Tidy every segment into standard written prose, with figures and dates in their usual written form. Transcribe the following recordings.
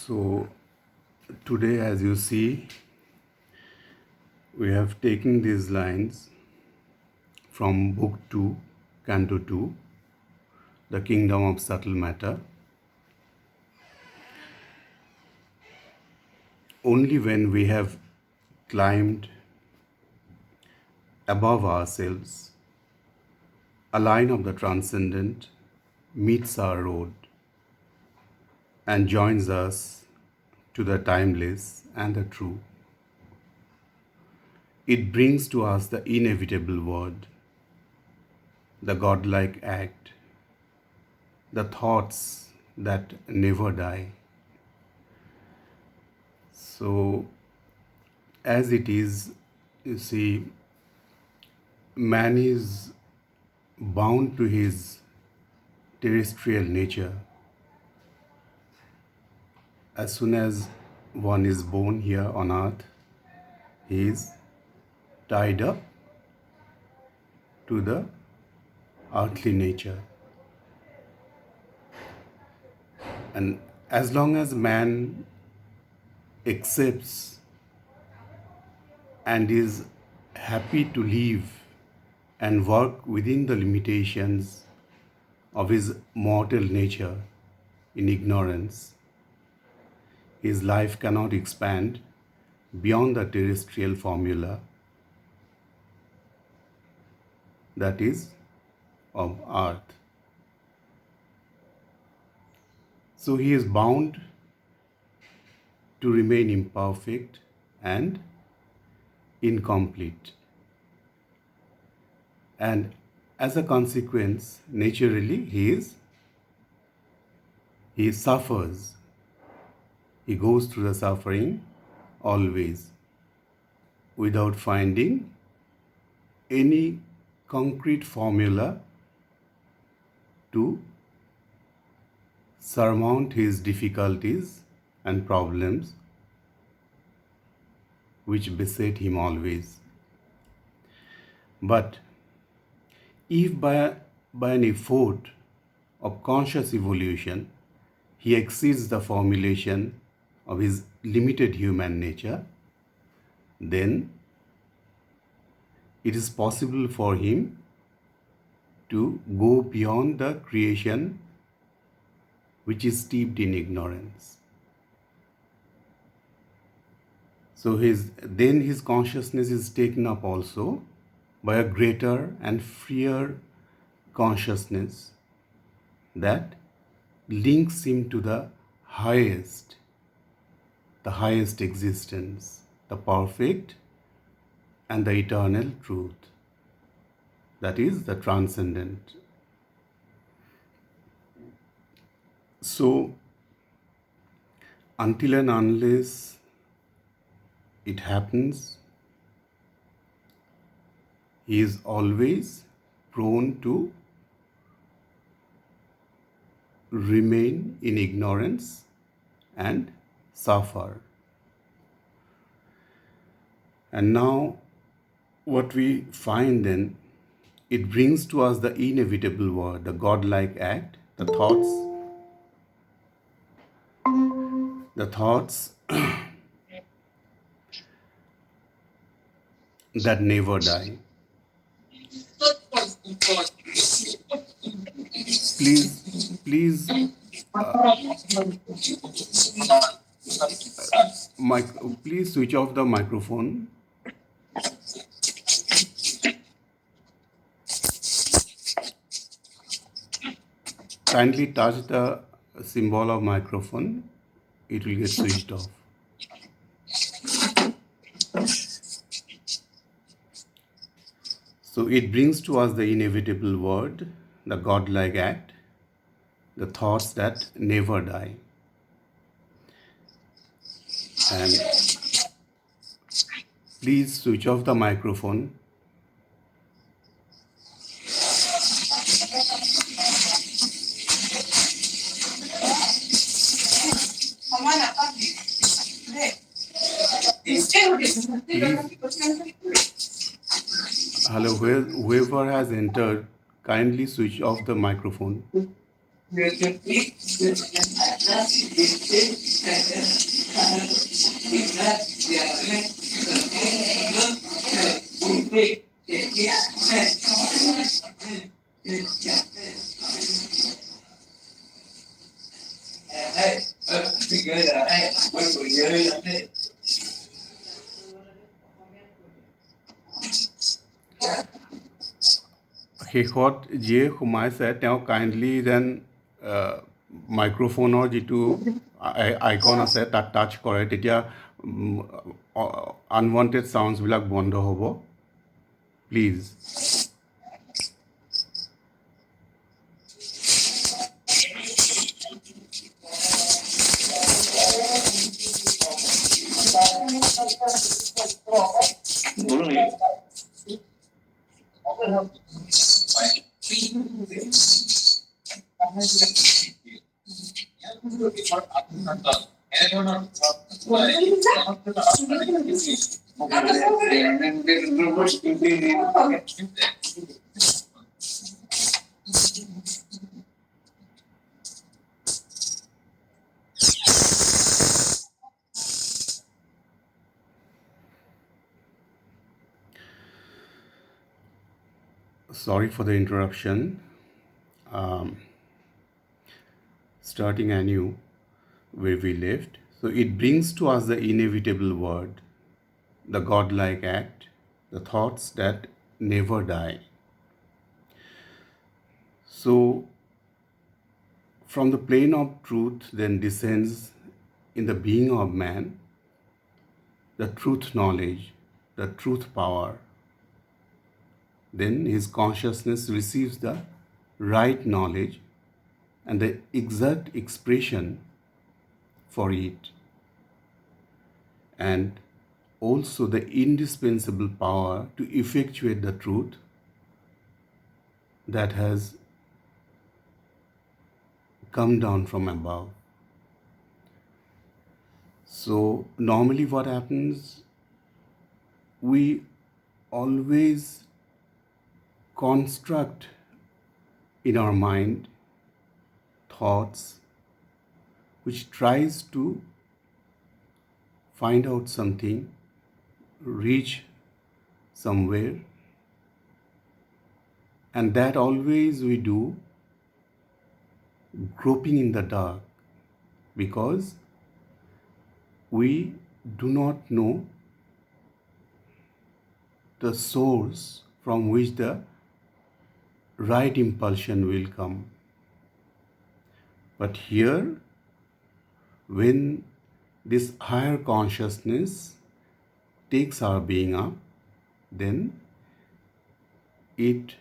So today, as you see, we have taken these lines from Book 2, Canto 2, The Kingdom of Subtle Matter. Only when we have climbed above ourselves, a line of the transcendent meets our road and joins us to the timeless and the true. It brings to us the inevitable word, the godlike act, the thoughts that never die. So, as it is, you see, man is bound to his terrestrial nature. As soon as one is born here on earth, he is tied up to the earthly nature. And as long as man accepts and is happy to live and work within the limitations of his mortal nature in ignorance, his life cannot expand beyond the terrestrial formula that is of earth. So he is bound to remain imperfect and incomplete. And as a consequence, naturally, he suffers. He goes through the suffering always without finding any concrete formula to surmount his difficulties and problems which beset him always. But if by an effort of conscious evolution he exceeds the formulation of his limited human nature, then it is possible for him to go beyond the creation which is steeped in ignorance. So then his consciousness is taken up also by a greater and freer consciousness that links him to the highest existence, the perfect and the eternal truth, that is the transcendent. So, until and unless it happens, he is always prone to remain in ignorance and suffer. And now, what we find then, it brings to us the inevitable word, the godlike act, the thoughts that never die. Please, please switch off the microphone. Kindly touch the symbol of microphone. It will get switched off. So it brings to us the inevitable word, the godlike act, the thoughts that never die. And please switch off the microphone. Hello, whoever has entered, kindly switch off the microphone. শেষত যিয়ে সোমাইছে তেওঁ kindly যেন মাইক্ৰফোনৰ যিটো icon আছে তাত touch কৰে, তেতিয়া আনৱান্টেড চাউণ্ডছবিলাক বন্ধ হ'ব please. Sorry for the interruption. Starting anew where we left. So it brings to us the inevitable word, the godlike act, the thoughts that never die. So from the plane of truth then descends in the being of man the truth knowledge, the truth power. Then his consciousness receives the right knowledge and the exact expression for it, and also the indispensable power to effectuate the truth that has come down from above. So normally what happens, we always construct in our mind thoughts which tries to find out something, reach somewhere, and that always we do groping in the dark, because we do not know the source from which the right impulsion will come. But here, when this higher consciousness takes our being up, then it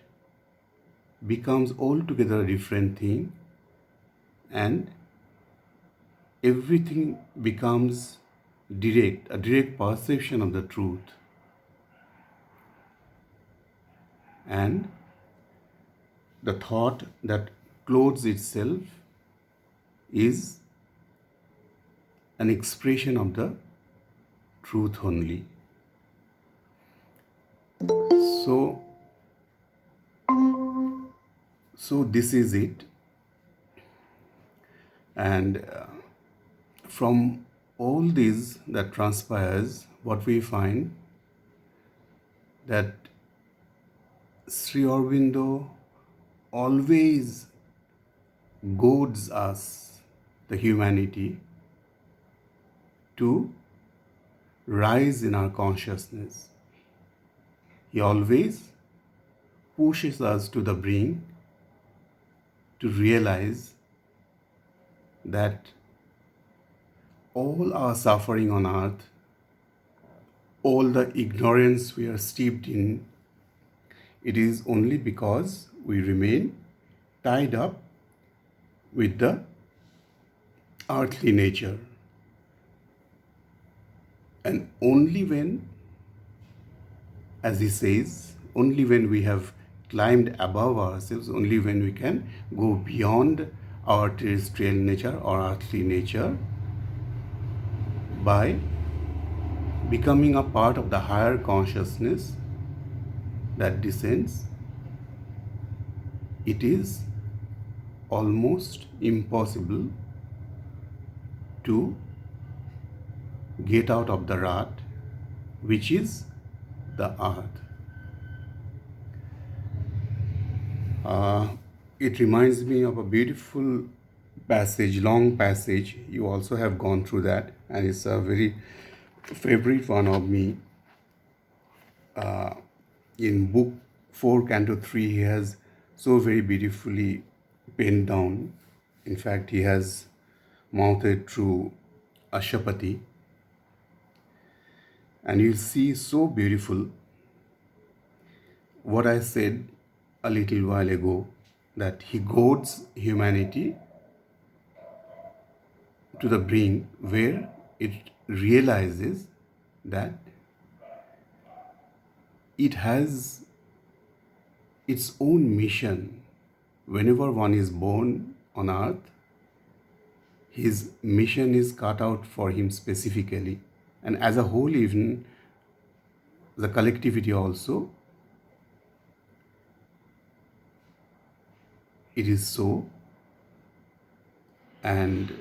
becomes altogether a different thing, and everything becomes direct, a direct perception of the truth. And the thought that clothes itself is an expression of the truth only. So this is it. And from all this that transpires, what we find that Sri Aurobindo always goads us, the humanity, to rise in our consciousness. He always pushes us to the brink to realize that all our suffering on earth, all the ignorance we are steeped in, it is only because we remain tied up with the earthly nature. And only when, as he says, only when we have climbed above ourselves, only when we can go beyond our terrestrial nature or earthly nature by becoming a part of the higher consciousness that descends, it is almost impossible to get out of the rut, which is the earth. It reminds me of a beautiful passage, long passage. You also have gone through that, and it's a very favorite one of me. In book 4, Canto 3, he has so very beautifully penned down. In fact, he has mouthed through Ashapati, and you'll see so beautiful what I said a little while ago, that he goads humanity to the brink where it realizes that it has its own mission. Whenever one is born on earth, his mission is cut out for him specifically. And as a whole, even the collectivity also, it is so. And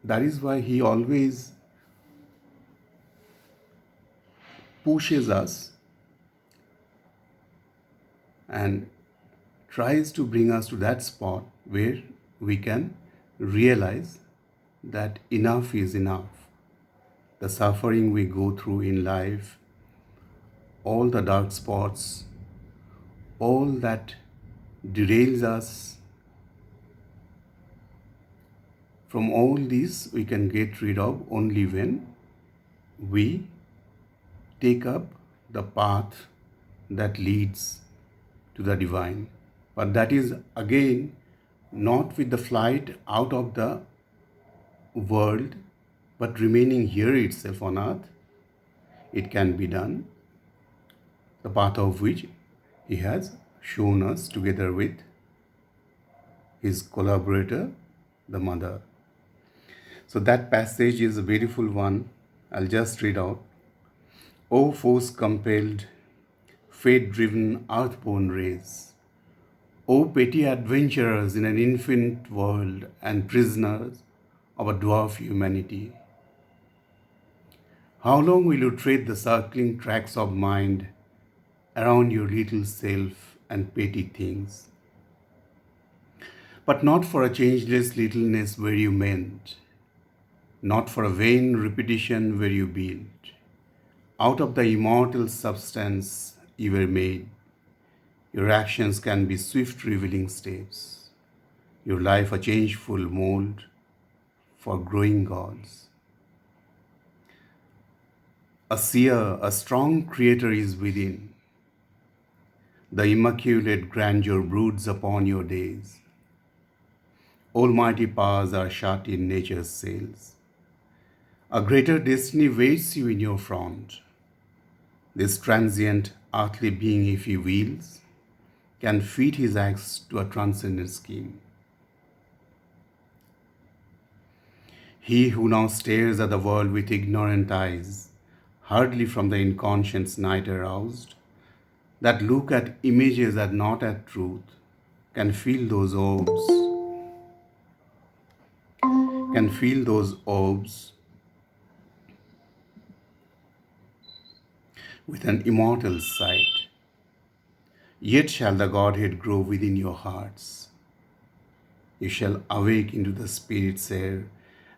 that is why he always pushes us and tries to bring us to that spot where we can realize that enough is enough. The suffering we go through in life, all the dark spots, all that derails us, from all this we can get rid of only when we take up the path that leads to the divine. But that is again not with the flight out of the world, but remaining here itself on earth. It can be done, the path of which he has shown us together with his collaborator, the mother. So that passage is a beautiful one. I'll just read out. O force-compelled, fate-driven, earth-born race, O petty adventurers in an infinite world and prisoners of a dwarf humanity, how long will you tread the circling tracks of mind around your little self and petty things? But not for a changeless littleness were you meant, not for a vain repetition were you built. Out of the immortal substance you were made. Your actions can be swift revealing steps, your life a changeful mold for growing gods. A seer, a strong creator is within. The immaculate grandeur broods upon your days. Almighty powers are shut in nature's sails. A greater destiny waits you in your front. This transient earthly being, if he wills, can fit his axe to a transcendent scheme. He who now stares at the world with ignorant eyes, hardly from the inconscient's night aroused, that look at images and not at truth, can feel those orbs with an immortal sight. Yet shall the Godhead grow within your hearts. You shall awake into the Spirit's air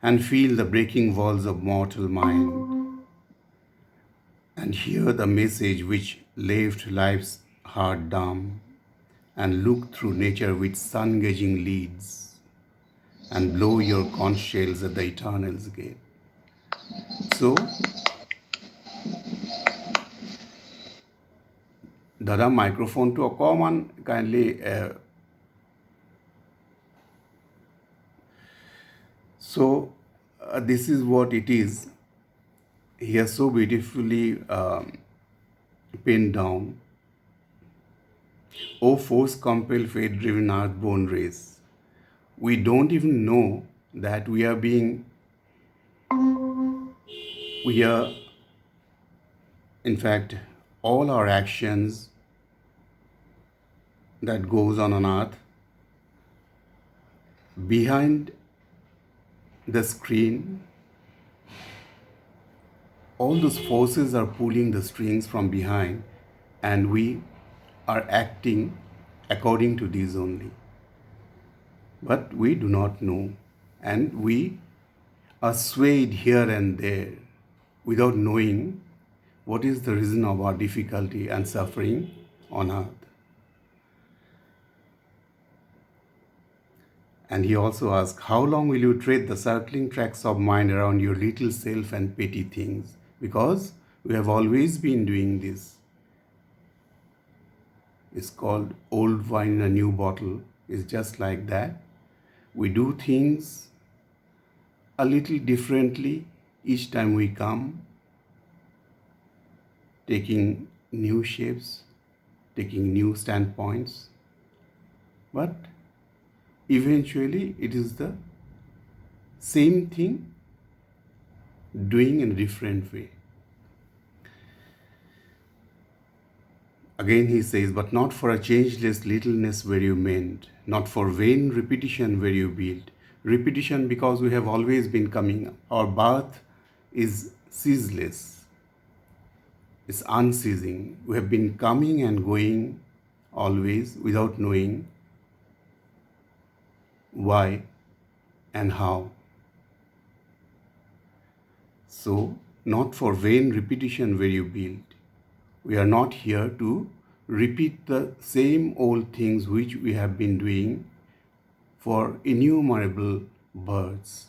and feel the breaking walls of mortal mind, and hear the message which left life's heart dumb, and look through nature with sun-gazing leads, and blow your conch shells at the eternal's gate. So, Dada, microphone to অকমান kindly. This is what it is. He has so beautifully pinned down. O force-compelled, fate-driven, earth-born race. We don't even know that we are, in fact, all our actions that goes on earth. Behind the screen, all those forces are pulling the strings from behind, and we are acting according to these only. But we do not know, and we are swayed here and there without knowing what is the reason of our difficulty and suffering on earth. And he also asks, how long will you tread the circling tracks of mind around your little self and petty things? Because we have always been doing this. It's called old wine in a new bottle. It's just like that. We do things a little differently each time we come, taking new shapes, taking new standpoints. But eventually it is the same thing doing in a different way. Again he says, but not for a changeless littleness were you meant, not for vain repetition were you built. Repetition because we have always been coming. Our birth is ceaseless. It's unceasing. We have been coming and going always without knowing why and how. So, not for vain repetition were you built. We are not here to repeat the same old things which we have been doing for innumerable births.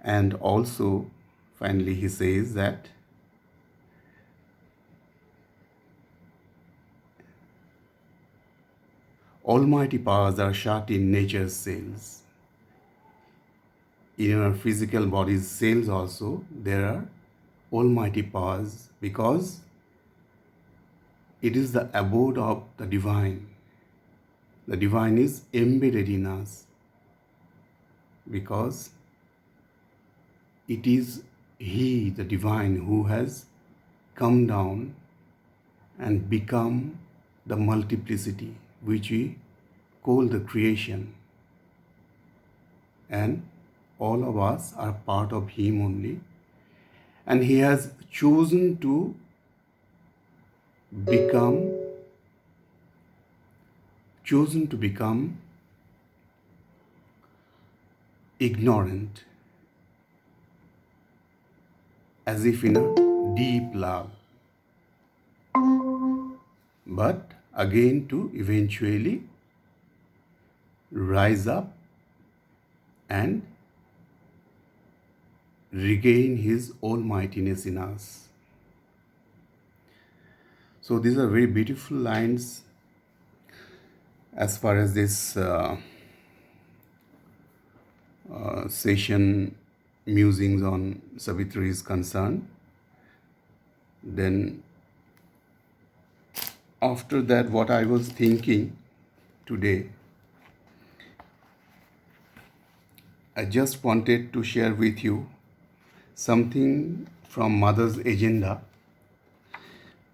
And also, finally, he says that almighty powers are shut in nature's cells. In our physical body's cells also, there are almighty powers because it is the abode of the divine. The divine is embedded in us because it is He, the divine, who has come down and become the multiplicity which we call the creation. And all of us are part of Him only. And He has chosen to become ignorant, as if in a deep love, but again to eventually rise up and regain His almightiness in us. So these are very beautiful lines as far as this session musings on Savitri is concerned. Then after that, what I was thinking today, I just wanted to share with you something from Mother's agenda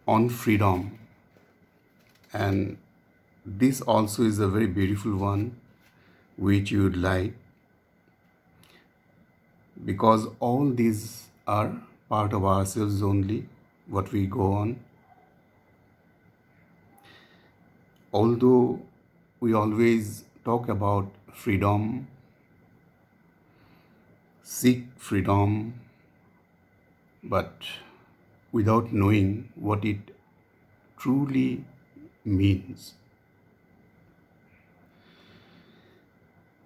on freedom. And this also is a very beautiful one which you would like, because all these are part of ourselves only, what we go on. Although we always talk about freedom, seek freedom, but without knowing what it truly means.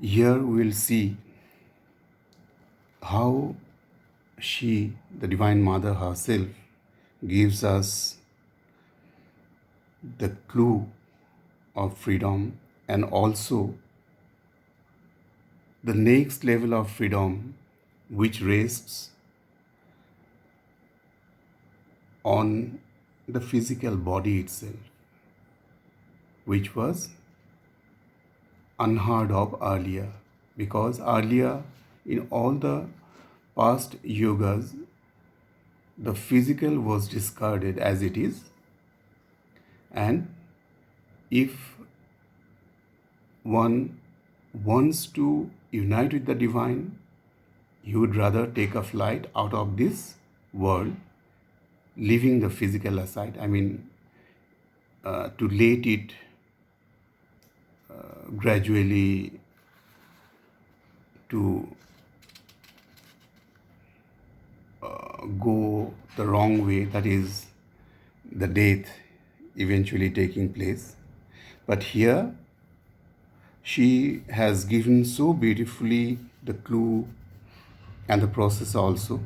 Here we'll see how she, the Divine Mother herself, gives us the clue of freedom, and also the next level of freedom which rests on the physical body itself, which was unheard of earlier, because earlier in all the past yogas the physical was discarded as it is, and if one wants to unite with the divine, he would rather take a flight out of this world, leaving the physical aside. To let it gradually to go the wrong way, that is, the death eventually taking place. But here, she has given so beautifully the clue and the process also,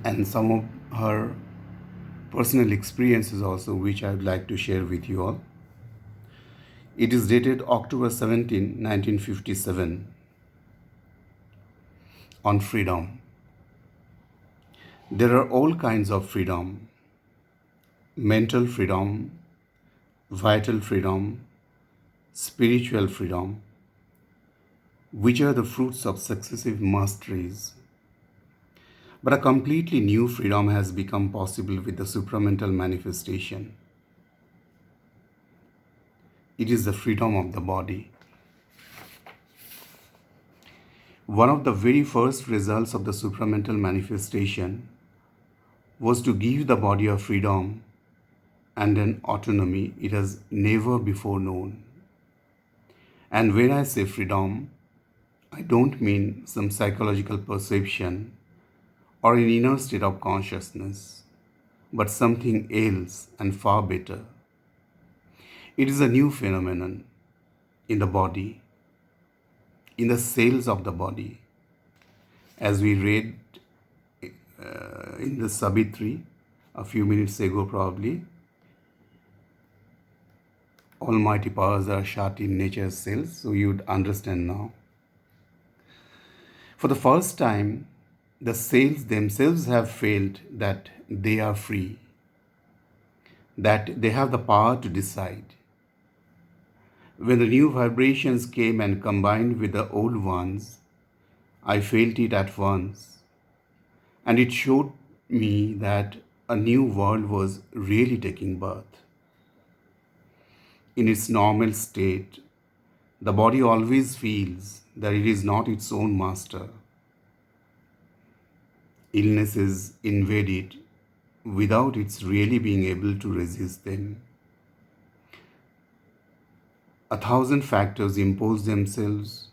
and some of her personal experiences also, which I would like to share with you all. It is dated October 17, 1957, on freedom. There are all kinds of freedom: mental freedom, vital freedom, spiritual freedom, which are the fruits of successive masteries. But a completely new freedom has become possible with the supramental manifestation. It is the freedom of the body. One of the very first results of the supramental manifestation was to give the body a freedom and an autonomy it has never before known. And when I say freedom, I don't mean some psychological perception or an inner state of consciousness, but something else and far better. It is a new phenomenon in the body, in the cells of the body. As we read in the Savitri a few minutes ago, probably, almighty powers are shut in nature's cells, so you'd understand now. For the first time, the cells themselves have felt that they are free, that they have the power to decide. When the new vibrations came and combined with the old ones, I felt it at once, and it showed me that a new world was really taking birth. In its normal state, the body always feels that it is not its own master. Illnesses invade it without its really being able to resist them. 1,000 factors impose themselves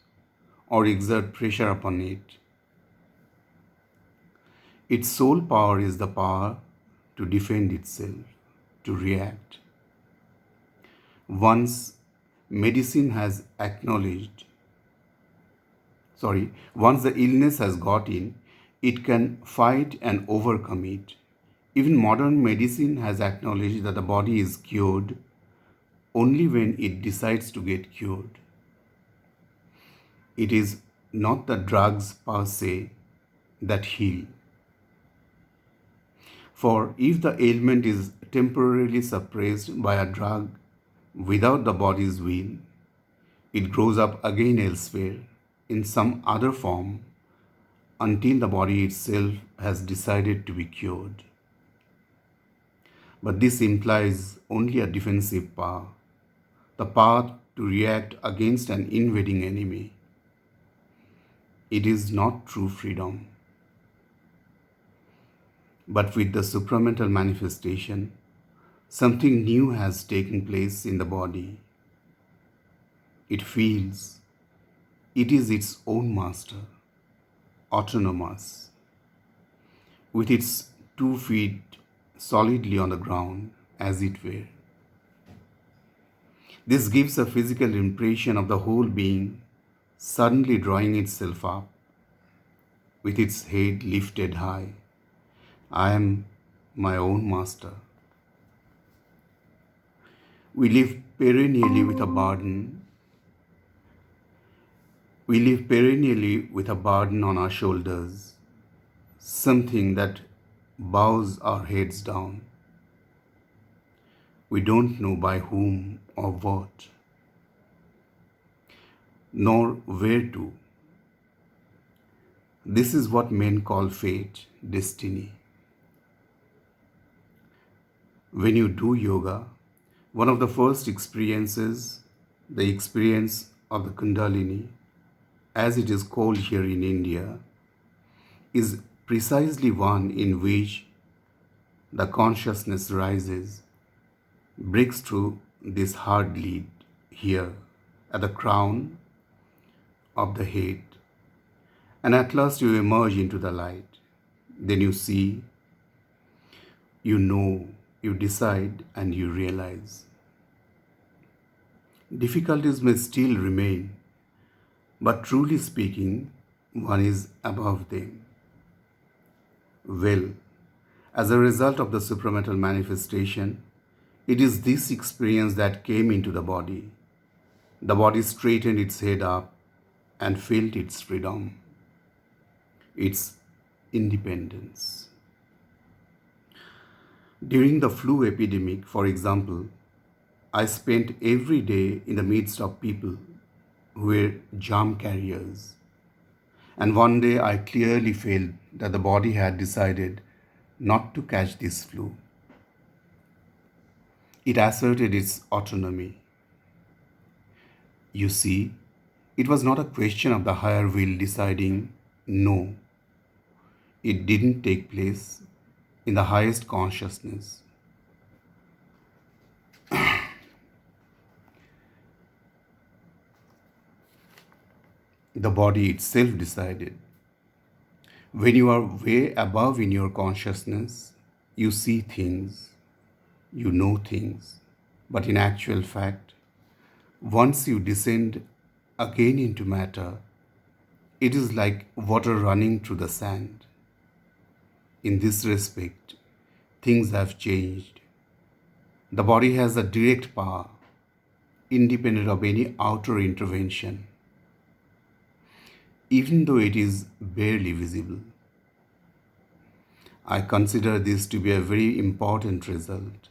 or exert pressure upon it. Its sole power is the power to defend itself, to react. Once medicine has acknowledged, once the illness has got in, it can fight and overcome it. Even modern medicine has acknowledged that the body is cured only when it decides to get cured. It is not the drugs per se that heal. For if the ailment is temporarily suppressed by a drug without the body's will, it grows up again elsewhere in some other form until the body itself has decided to be cured. But this implies only a defensive power, the power to react against an invading enemy. It is not true freedom. But with the supramental manifestation, something new has taken place in the body. It feels it is its own master, autonomous, with its 2 feet solidly on the ground, as it were. This gives a physical impression of the whole being suddenly drawing itself up, with its head lifted high. I am my own master. We live perennially with a burden. We live perennially with a burden on our shoulders, something that bows our heads down. We don't know by whom or what, nor where to. This is what men call fate, destiny. When you do yoga, one of the first experiences, the experience of the Kundalini, as it is called here in India, is precisely one in which the consciousness rises, breaks through this hard lid here at the crown of the head, and at last you emerge into the light. Then you see, you know, you decide, and you realize. Difficulties may still remain, but truly speaking, one is above them. Well, as a result of the supramental manifestation, it is this experience that came into the body. The body straightened its head up and felt its freedom, its independence. During the flu epidemic, for example, I spent every day in the midst of people who were germ carriers. And one day I clearly felt that the body had decided not to catch this flu. It asserted its autonomy. You see, it was not a question of the higher will deciding no. It didn't take place in the highest consciousness. The body itself decided. When you are way above in your consciousness, you see things, you know things. But in actual fact, once you descend again into matter, it is like water running through the sand. In this respect, things have changed. The body has a direct power, independent of any outer intervention, even though it is barely visible. I consider this to be a very important result,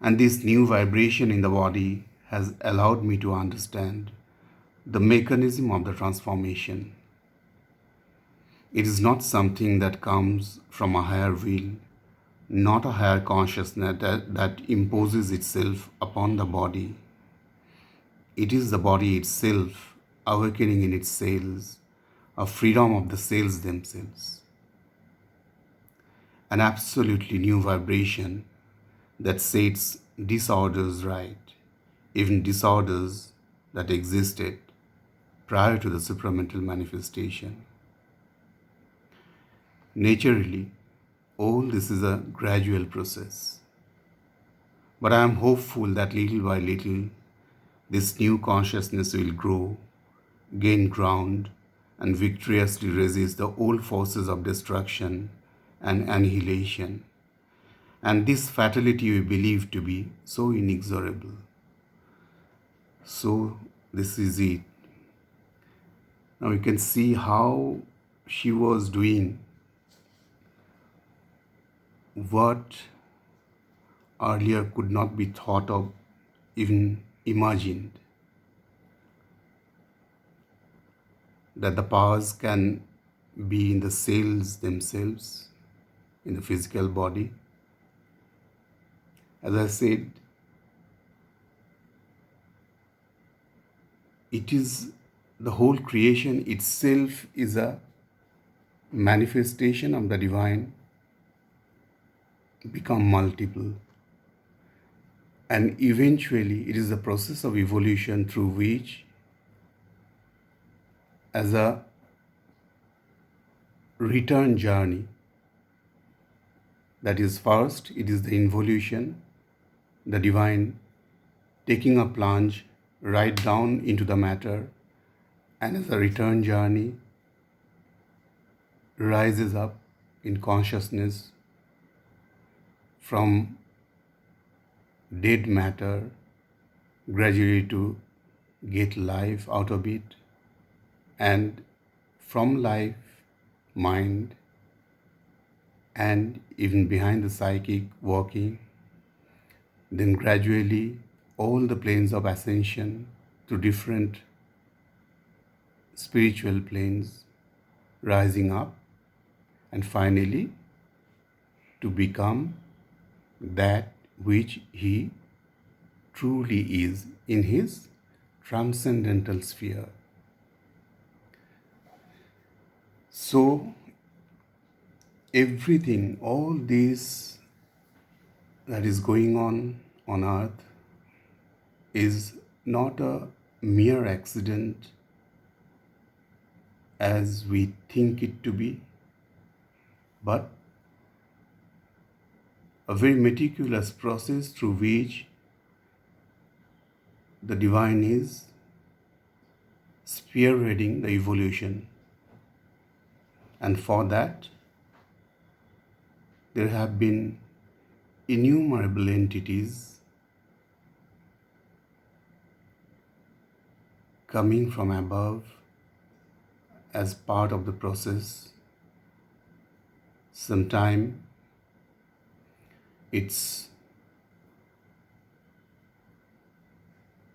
and this new vibration in the body has allowed me to understand the mechanism of the transformation. It is not something that comes from a higher will, not a higher consciousness that imposes itself upon the body. It is the body itself awakening in its cells, a freedom of the cells themselves. An absolutely new vibration that sets disorders right, even disorders that existed prior to the supramental manifestation. Naturally, all this is a gradual process. But I am hopeful that little by little, this new consciousness will grow, gain ground, and victoriously resist the old forces of destruction and annihilation. And this fatality we believe to be so inexorable. So, this is it. Now you can see how she was doing what earlier could not be thought of, even imagined. That the powers can be in the cells themselves, in the physical body. As I said, it is the whole creation itself is a manifestation of the divine become multiple. And eventually it is a process of evolution through which, as a return journey, that is first, it is the involution, the divine taking a plunge right down into the matter, and as a return journey, rises up in consciousness from dead matter gradually to get life out of it, and from life, mind, and even behind the psychic walking, then gradually all the planes of ascension to different spiritual planes rising up, and finally to become that which he truly is in his transcendental sphere. So everything, all this that is going on earth is not a mere accident as we think it to be, but a very meticulous process through which the divine is spearheading the evolution. And for that, there have been innumerable entities coming from above as part of the process. Sometime it's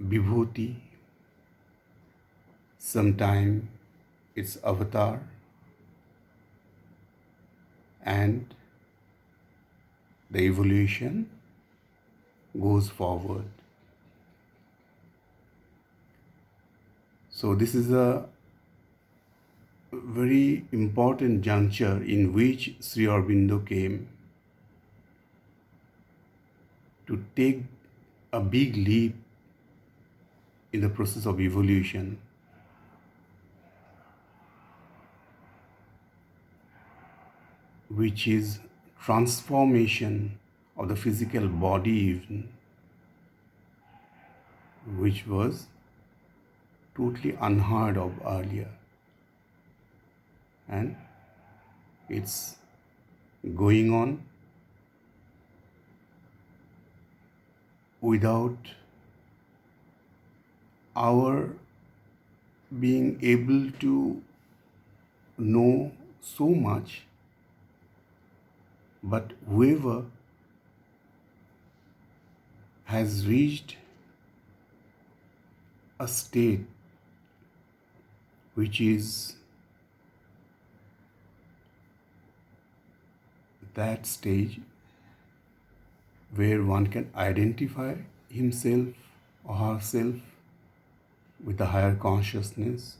Vibhuti, sometime it's avatar, and the evolution goes forward. So this is a very important juncture in which Sri Aurobindo came to take a big leap in the process of evolution. Which is transformation of the physical body even, which was totally unheard of earlier. And it's going on without our being able to know so much, but whoever has reached a state which is that stage where one can identify himself or herself with a higher consciousness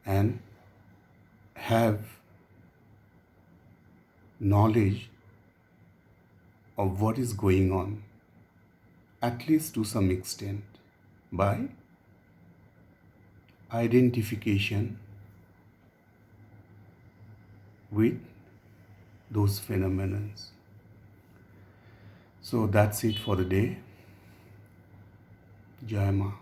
and have knowledge of what is going on, at least to some extent, by identification with those phenomena. So that's it for the day. Jai Ma.